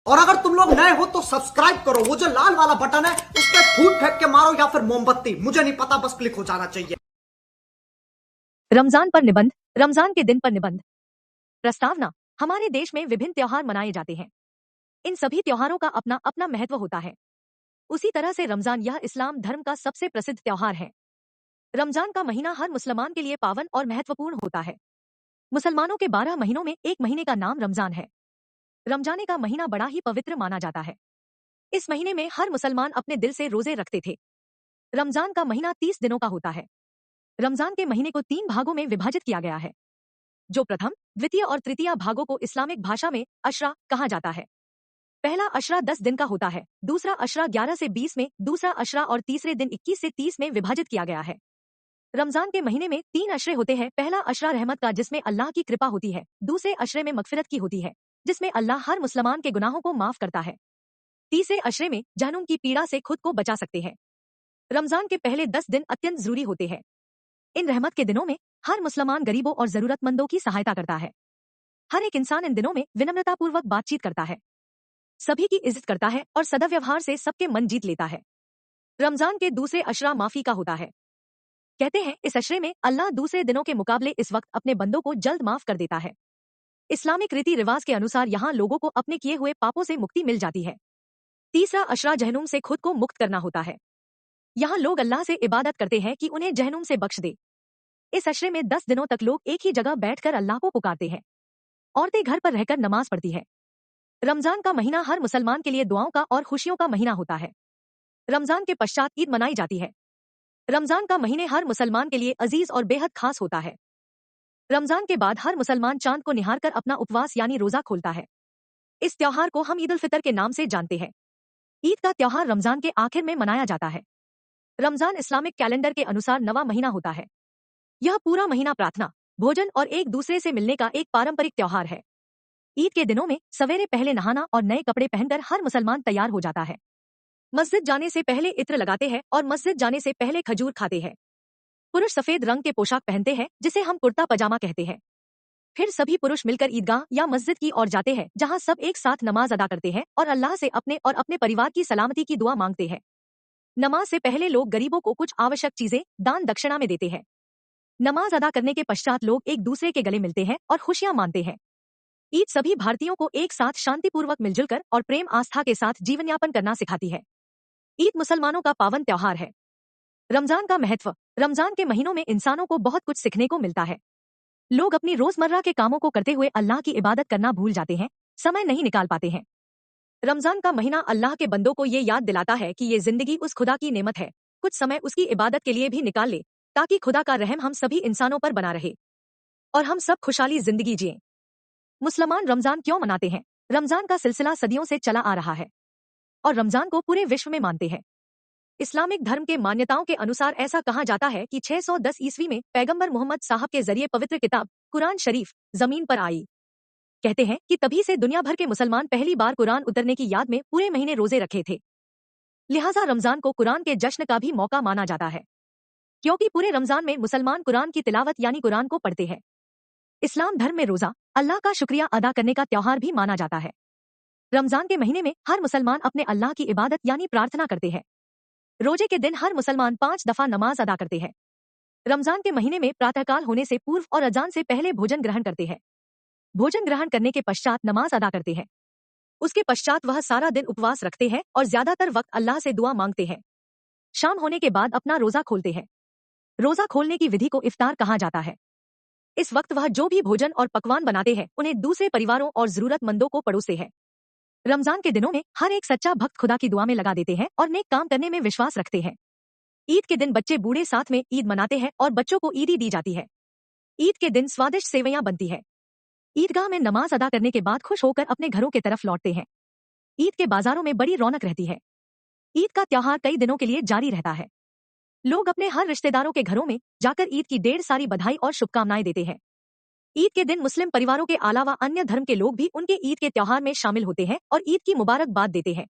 और अगर तुम लोग नए हो तो सब्सक्राइब करो, वो जो लाल वाला बटन है उस पर फूट फेंक के मारो या फिर मोमबत्ती, मुझे नहीं पता, बस क्लिक हो जाना चाहिए। रमजान पर निबंध। रमजान के दिन पर निबंध। प्रस्तावना। हमारे देश में विभिन्न त्योहार मनाए जाते हैं। इन सभी त्योहारों का अपना अपना महत्व होता है। उसी तरह से रमजान यह इस्लाम धर्म का सबसे प्रसिद्ध त्योहार है। रमजान का महीना हर मुसलमान के लिए पावन और महत्वपूर्ण होता है। मुसलमानों के 12 महीनों में एक महीने का नाम रमजान है। रमजाने का महीना बड़ा ही पवित्र माना जाता है। इस महीने में हर मुसलमान अपने दिल से रोजे रखते थे। रमजान का महीना 30 दिनों का होता है। रमजान के महीने को 3 भागों में विभाजित किया गया है। जो प्रथम, द्वितीय और तृतीय भागों को इस्लामिक भाषा में अशरा कहा जाता है। पहला अशरा 10 दिन का होता है, दूसरा अशरा 11 से 20 में, दूसरा अशरा और तीसरे दिन 21 से 30 में विभाजित किया गया है। रमजान के महीने में 3 अशरे होते हैं। पहला अशरा रहमत का, जिसमें अल्लाह की कृपा होती है। दूसरे अशरे में मगफिरत की होती है, जिसमें अल्लाह हर मुसलमान के गुनाहों को माफ करता है। तीसरे अशरे में जहन्नुम की पीड़ा से खुद को बचा सकते हैं। रमजान के पहले 10 दिन अत्यंत जरूरी होते हैं। इन रहमत के दिनों में हर मुसलमान गरीबों और जरूरतमंदों की सहायता करता है। हर एक इंसान इन दिनों में विनम्रतापूर्वक बातचीत करता है, सभी की इज्जत करता है और सदव्यवहार से सबके मन जीत लेता है। रमजान के दूसरे अशरा माफी का होता है। कहते हैं इस अशरे में अल्लाह दूसरे दिनों के मुकाबले इस वक्त अपने बंदों को जल्द माफ कर देता है। इस्लामिक रीति रिवाज के अनुसार यहाँ लोगों को अपने किए हुए पापों से मुक्ति मिल जाती है। तीसरा अशरा जहन्नुम से खुद को मुक्त करना होता है। यहाँ लोग अल्लाह से इबादत करते हैं कि उन्हें जहन्नुम से बख्श दे। इस अशरे में 10 दिनों तक लोग एक ही जगह बैठकर अल्लाह को पुकारते हैं। औरतें घर पर रहकर नमाज पढ़ती है। रमजान का महीना हर मुसलमान के लिए दुआओं का और खुशियों का महीना होता है। रमजान के पश्चात ईद मनाई जाती है। रमजान का महीने हर मुसलमान के लिए अजीज और बेहद खास होता है। रमजान के बाद हर मुसलमान चांद को निहारकर अपना उपवास यानी रोजा खोलता है। इस त्योहार को हम ईद उल फितर के नाम से जानते हैं। ईद का त्योहार रमजान के आखिर में मनाया जाता है। रमजान इस्लामिक कैलेंडर के अनुसार 9वां महीना होता है। यह पूरा महीना प्रार्थना, भोजन और एक दूसरे से मिलने का एक पारंपरिक त्योहार है। ईद के दिनों में सवेरे पहले नहाना और नए कपड़े पहनकर हर मुसलमान तैयार हो जाता है। मस्जिद जाने से पहले इत्र लगाते हैं और मस्जिद जाने से पहले खजूर खाते हैं। पुरुष सफेद रंग के पोशाक पहनते हैं, जिसे हम कुर्ता पजामा कहते हैं। फिर सभी पुरुष मिलकर ईदगाह या मस्जिद की ओर जाते हैं, जहां सब एक साथ नमाज अदा करते हैं और अल्लाह से अपने और अपने परिवार की सलामती की दुआ मांगते हैं। नमाज से पहले लोग गरीबों को कुछ आवश्यक चीजें दान दक्षिणा में देते हैं। नमाज अदा करने के पश्चात लोग एक दूसरे के गले मिलते हैं और खुशियां मानते हैं। ईद सभी भारतीयों को एक साथ शांतिपूर्वक मिलजुल कर और प्रेम आस्था के साथ जीवन यापन करना सिखाती है। ईद मुसलमानों का पावन त्योहार है। रमजान का महत्व। रमजान के महीनों में इंसानों को बहुत कुछ सीखने को मिलता है। लोग अपनी रोजमर्रा के कामों को करते हुए अल्लाह की इबादत करना भूल जाते हैं, समय नहीं निकाल पाते हैं। रमजान का महीना अल्लाह के बंदों को ये याद दिलाता है कि ये जिंदगी उस खुदा की नेमत है, कुछ समय उसकी इबादत के लिए भी निकाल ले, ताकि खुदा का रहम हम सभी इंसानों पर बना रहे और हम सब खुशहाली जिंदगी जिए। मुसलमान रमजान क्यों मनाते हैं? रमजान का सिलसिला सदियों से चला आ रहा है और रमजान को पूरे विश्व में मानते हैं। इस्लामिक धर्म के मान्यताओं के अनुसार ऐसा कहा जाता है कि 610 ईस्वी में पैगंबर मोहम्मद साहब के जरिए पवित्र किताब कुरान शरीफ जमीन पर आई। कहते हैं कि तभी से दुनिया भर के मुसलमान पहली बार कुरान उतरने की याद में पूरे महीने रोजे रखे थे। लिहाजा रमजान को कुरान के जश्न का भी मौका माना जाता है, क्योंकि पूरे रमजान में मुसलमान कुरान की तिलावत यानी कुरान को पढ़ते हैं। इस्लाम धर्म में रोजा अल्लाह का शुक्रिया अदा करने का त्योहार भी माना जाता है। रमजान के महीने में हर मुसलमान अपने अल्लाह की इबादत यानी प्रार्थना करते हैं। रोजे के दिन हर मुसलमान 5 दफा नमाज अदा करते हैं। रमजान के महीने में प्रातःकाल होने से पूर्व और अजान से पहले भोजन ग्रहण करते हैं। भोजन ग्रहण करने के पश्चात नमाज अदा करते हैं। उसके पश्चात वह सारा दिन उपवास रखते हैं और ज्यादातर वक्त अल्लाह से दुआ मांगते हैं। शाम होने के बाद अपना रोजा खोलते हैं। रोजा खोलने की विधि को इफ्तार कहा जाता है। इस वक्त वह जो भी भोजन और पकवान बनाते हैं उन्हें दूसरे परिवारों और जरूरतमंदों को परोसते हैं। रमजान के दिनों में हर एक सच्चा भक्त खुदा की दुआ में लगा देते हैं और नेक काम करने में विश्वास रखते हैं। ईद के दिन बच्चे बूढ़े साथ में ईद मनाते हैं और बच्चों को ईदी दी जाती है। ईद के दिन स्वादिष्ट सेवैयां बनती है। ईदगाह में नमाज अदा करने के बाद खुश होकर अपने घरों की तरफ लौटते हैं। ईद के बाजारों में बड़ी रौनक रहती है। ईद का त्योहार कई दिनों के लिए जारी रहता है। लोग अपने हर रिश्तेदारों के घरों में जाकर ईद की ढेर सारी बधाई और शुभकामनाएं देते हैं। ईद के दिन मुस्लिम परिवारों के अलावा अन्य धर्म के लोग भी उनके ईद के त्योहार में शामिल होते हैं और ईद की मुबारकबाद देते हैं।